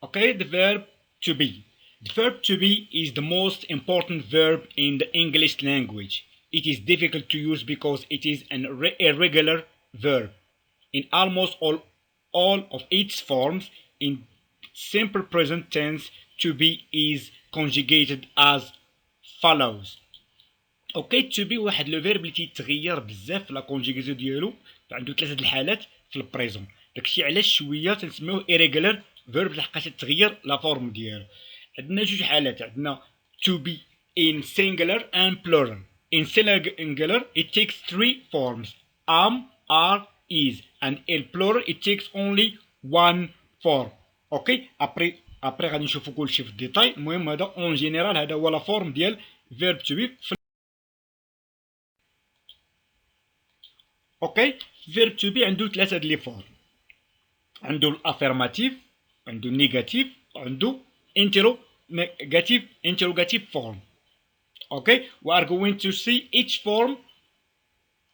Okay, the verb to be. The verb to be is the most important verb in the English language. It is difficult to use because it is an irregular verb in almost all of its forms. In simple present tense, to be is conjugated as follows. اوكي تو بي واحد لو فيرب اللي تيتغير بزاف في لا كونجيغاسيون ديالو، عنده ثلاثه الحالات في البريزون. داكشي علاش شويه تنسميوه irregular فيرب لحقاش تتغير لا فورم ديالو. عندنا جوج حالات، عندنا to be in singular and plural. In singular it takes three forms: am, are, is, and in plural it takes only one form. اوكي ابري غادي نشوفو كلشي في الديتاي. المهم هذا اون جينيرال هذا هو لا فورم ديال فيرب to be. اوكي فيرب تو بي عنده ثلاثه ديال لي فورم، عنده الافيرماتيف، عنده النيجاتيف، وعنده interrogative form. Okay, we are going to see each form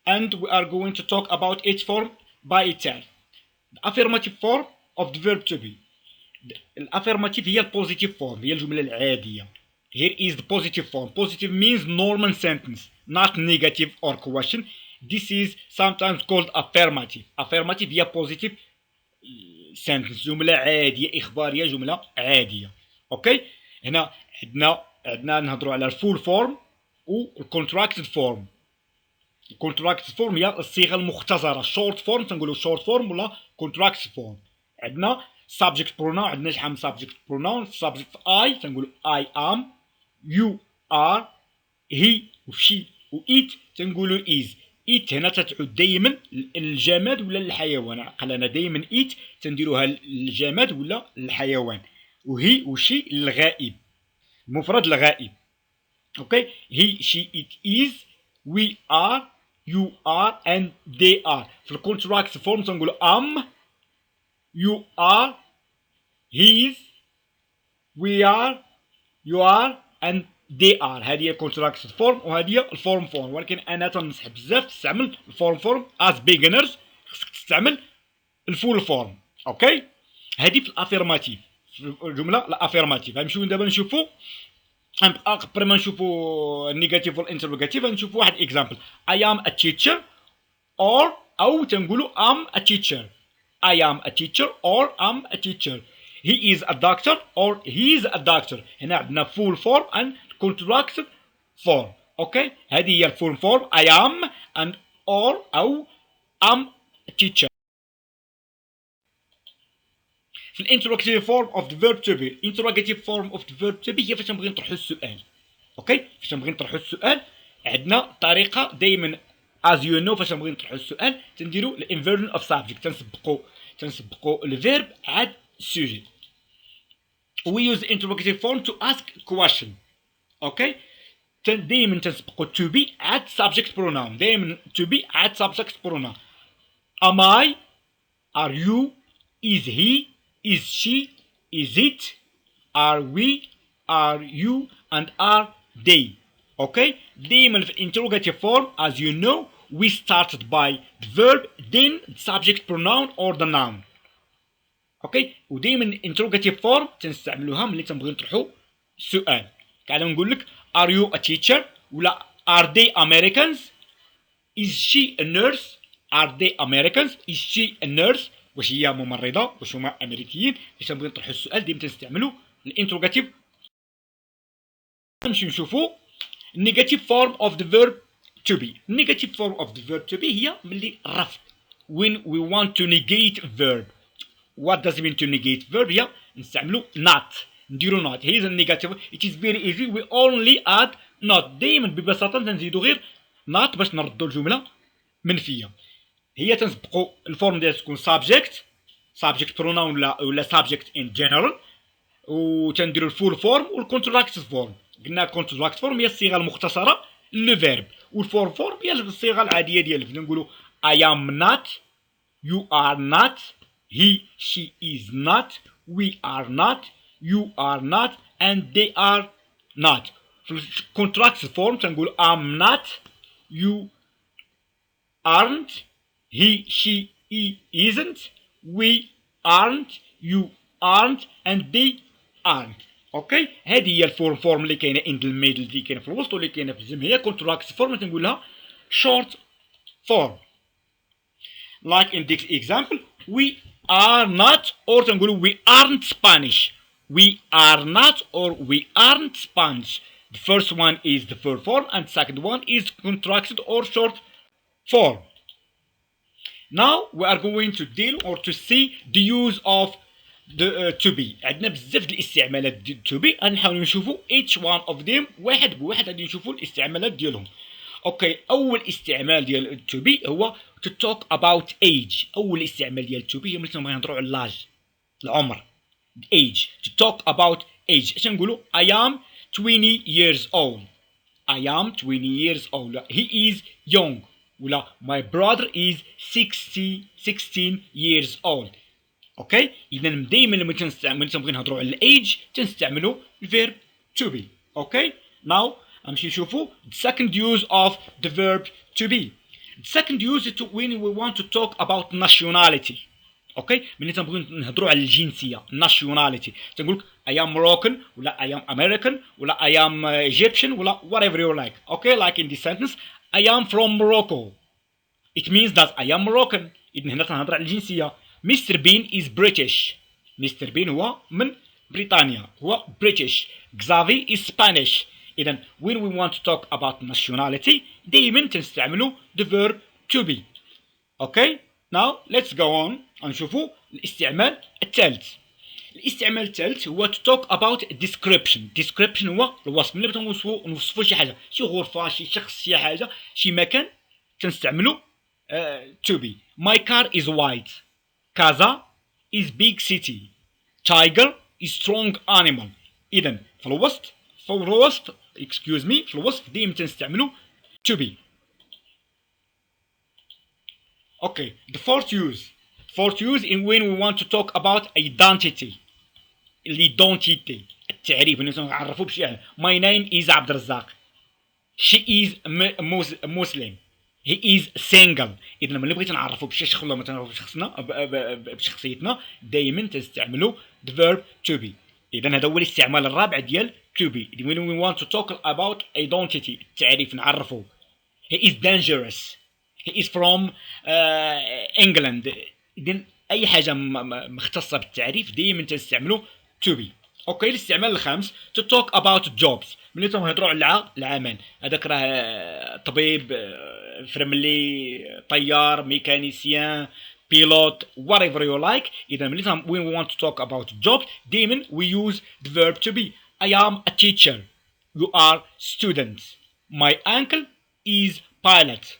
and we are going to talk about each form by itself. The affirmative form of the verb to be. الافيرماتيف هي البوزيتيف فورم، هي الجمله العاديه. Here is the positive form. Positive means normal sentence, not negative or question. This is sometimes called affirmative. Affirmative هي positive sentence، جملة عادية إخبارية، جملة عادية. أوكي هنا عندنا نهضروا على الفول فورم والكونتراكتد فورم. الكونتراكتد فورم هي الصيغة المختصرة، شورت فورم تنقولوا شورت فورم ولا كونتراكتد فورم. عندنا subject pronoun، عندنا شحال من subject pronoun. subject I تنقولوا I am، you are، he و she و it تنقولوا is. it هنا تتعود دائما للجماد ولا للحيوان. عقل انا دائما it تنديروها للجماد ولا للحيوان، وهي وشي للغائب، مفرد الغائب. اوكي he she it is we are you are and they are. في الكونتراكت فورم تنقولوا am you are he is we are you are and they are. هذه هي الكونتراكتد فورم وهذه هي الفورم فورم. ولكن انا تنصح بزاف تستعمل الفورم فورم از بيجنرز، خصك تستعمل الفول فورم. اوكي هذه في الافيرماتيف، في الجمله الافيرماتيف. غنمشيو دابا نشوفوا قبل ما نشوفوا النيجاتيف والانتروغاتيف غنشوفوا واحد اكزامبل. I am a teacher or او تنقولوا am a teacher. I am a teacher or am a teacher. He is a doctor or he is a doctor. هنا عندنا full form and contracted form. اوكي هذه هي الفول form I am and or او am a teacher. في الانتروغاتيف فورم اوف ذا فيرب تو بي. الانتروغاتيف فورم اوف ذا فيرب تو بي هي فاش نبغي نطرحوا السؤال. اوكي فاش نبغي نطرحوا السؤال عندنا طريقه دائما از يو نو. فاش نبغي نطرحوا السؤال تنديروا الانفيرجن اوف سابجيكت، تنسبقوا الفيرب عاد السوجي. we use the interrogative form to ask question. اوكي دائما تنسبقوا to be عاد subject pronoun، دائما to be عاد subject pronoun. am I، are you، is he، is she، is it، are we، are you and are they. okay دائما في interrogative form as you know we started by the verb then the subject pronoun or the noun. اوكي ودائما interrogative form تنستعملوها ملي تنبغيو نطرحوا السؤال. تعال نقول لك are you a teacher ولا are they Americans. is she a nurse. are they Americans. is she a nurse. واش هي ممرضه، واش هما امريكيين. باش نبغي نطرحوا السؤال ديما تنستعملوا الانتروغاتيف. نمشيو نشوفوا النيجاتيف فورم اوف ذا فيرب to be. النيجاتيف فورم اوف ذا فيرب to be هي ملي الرفض. when we want to negate a verb. what does it mean to negate verb؟ هي نستعملوا not، نديروا not. here is a negative. it is very easy we only add not. دائما ببساطه تنزيدوا غير not باش نردوا الجمله منفيه. هي تنسبقوا الفورم ديالها تكون subject pronoun ولا subject in general، وتنديروا الفول فورم والكونتراكتد فورم. قلنا الكونتراكتد فورم هي الصيغه المختصره لو فيرب، والفول فورم هي الصيغه العاديه ديال نقولوا I am not، you are not، he she is not، we are not، you are not and they are not. في الكونتراكتد فورم تنقول I'm not، you aren't، he she he isn't، we aren't، you aren't and they aren't. اوكي هذه هي الفورم اللي كاينه in the middle اللي كاينه في الوسط واللي كاينه في الجنب هي contracted form تنقولها short form. Like in this example, we are not or تنقولوا we aren't Spanish. We are not or we aren't Spanish. The first one is the verb form and the second one is contracted or short form. Now we are going to deal or to see the use of the to be. عندنا بزاف د الاستعمالات to be غنحاولوا نشوفوا each one of them واحد بواحد غادي نشوفوا الاستعمالات ديالهم. اوكي اول استعمال ديال to be هو to talk about age. اول استعمال ديال to be هي ملي تنبغي نهضروا على لاج العمر age. To talk about age اش نقولوا I am 20 years old. I am 20 years old. He is young. ولا my brother is 16 years old. اوكي اذا دائما لما تنبغي نهضروا على الايج تنستعملوا الفيرب to be. اوكي now غنمشي نشوفوا the second use of the verb to be. The second use is when we want to talk about nationality. اوكي ملي تنبغيو نهضروا على الجنسيه nationality تنقول I am Moroccan ولا I am American ولا I am Egyptian ولا whatever you like. Okay, like in this sentence I am from Morocco. It means that I am Moroccan. إذن هنا تنهضر على الجنسية. Mr. Bean is British. Mr. Bean هو من بريطانيا هو British. Xavi is Spanish. إذن when we want to talk about nationality دائما تنستعملوا the verb to be. Okay, now let's go on نشوفوا الاستعمال الثالث. الاستعمال الثالث هو to talk about description. Description هو الوصف. ملي بغينا نوصفوا شي حاجه شي غرفه شي شخص شي حاجه شي مكان تنستعملوا to be. My car is white. Casa is big city. Tiger is strong animal. إذن في الوصف excuse me في الوصف دائما تنستعملوا to be. Okay, the fourth use in when we want to talk about identity. L'identité التعريف نعرفوا بشي حاجه. My name is عبد الرزاق. She is Muslim. He is single. اذا ملي بغيت نعرفوا بشي شخص ولا ما تنعرفوا بشخصنا بشخصيتنا دائما تستعملوا the verb to be. اذا هذا هو الاستعمال الرابع ديال to be. When we want to talk about identity التعريف نعرفوا. He is dangerous. He is from England. إذن أي حاجة مختصة بالتعريف دائما تستعملوا to be. أوكي الاستعمال الخامس to talk about jobs. ملي تنهضروا على العمل هذاك راه طبيب فرملي طيار ميكانيسيان بيلوت whatever you like. إذا ملي when we want to talk about jobs دائما we use the verb to be. I am a teacher. You are students. My uncle is pilot.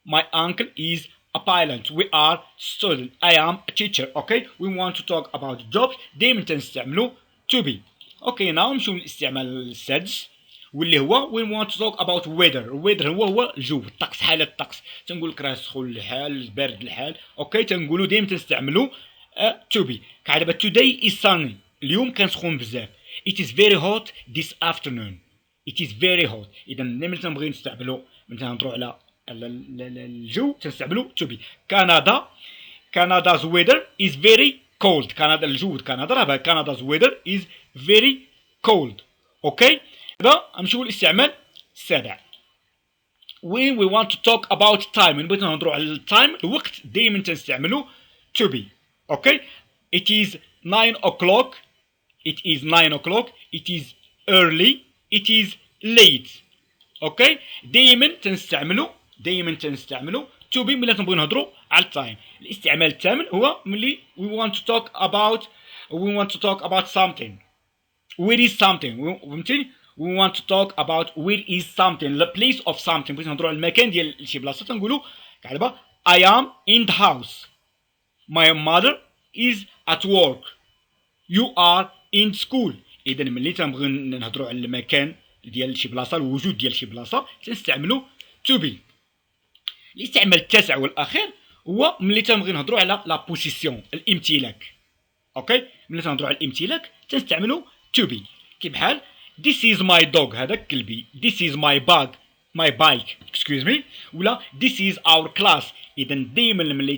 My uncle is a pilot. We are students. I am a teacher. Okay, we want to talk about jobs دائما تنستعملوا to be. Okay, now نمشيو للاستعمال السادس واللي هو we want to talk about weather. weather هو الجو الطقس حالة الطقس تنقول لك راه سخون الحال بارد الحال. اوكي تنقولوا دائما تنستعملوا to be. كعدابا today is sunny اليوم كان سخون بزاف. It is very hot this afternoon. It is very hot. إذا ملي تنبغي نستعملوا ملي تنهضروا على الجو تنستعملوا to be. Canada's weather is very cold. كندا الجو كندا راه Canada's weather is very cold. اوكي هذا غنمشيو للاستعمال السابع. when we want to talk about time من بغيت نهضروا على التايم الوقت دائما تنستعملوا to be. اوكي it is 9 o'clock. It is 9 o'clock. It is early. It is late. اوكي دائما تنستعملوا to be ملي تنبغيو نهضروا على التايم. الاستعمال الثامن هو ملي we want to talk about something. where is something فهمتي we want to talk about where is something the place of something. بغيت نهضروا على المكان ديال شي بلاصه تنقولوا كدابا I am in the house. My mother is at work. You are in school. اذا ملي تنبغيو نهضروا على المكان ديال شي بلاصه الوجود ديال شي بلاصه تنستعملوا to be. الاستعمال التاسع والاخير هو ملي تنبغي نهضروا على لا بوزيسيون الامتلاك. اوكي ملي تنهضروا على الامتلاك تنستعملوا to be. كيف بحال this is my dog هذاك كلبي. this is my bike excuse me ولا this is our class. اذا دائما ملي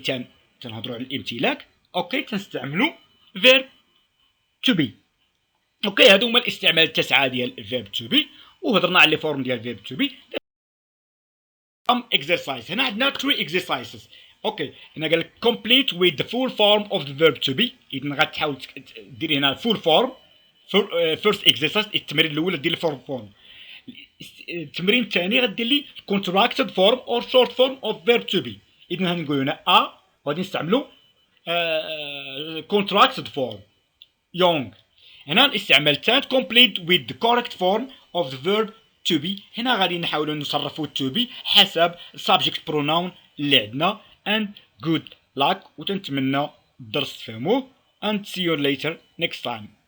تنهضروا على الامتلاك اوكي تنستعملوا verb to be. اوكي، هادو هما الاستعمال التسعه ديال verb to be، وهضرنا على لي فورم ديال verb to be. exercise. هنا عندنا 3 exercises. اوكي، هنا قال لك complete with the full form of the verb to be. اذا غتحاول دير هنا full form. first exercise التمرين الاول دير الفورم فورم. التمرين الثاني غدير لي contracted form or short form of verb to be. اذا غنقول هنا غادي نستعملو contracted form young. هنا الاستعمال الثالث complete with the correct form of the verb to be. هنا غادي نحاولوا نصرفوا to be حسب subject pronoun اللي عندنا. and good luck، وتنتمنى الدرس تفهموه. and see you later next time.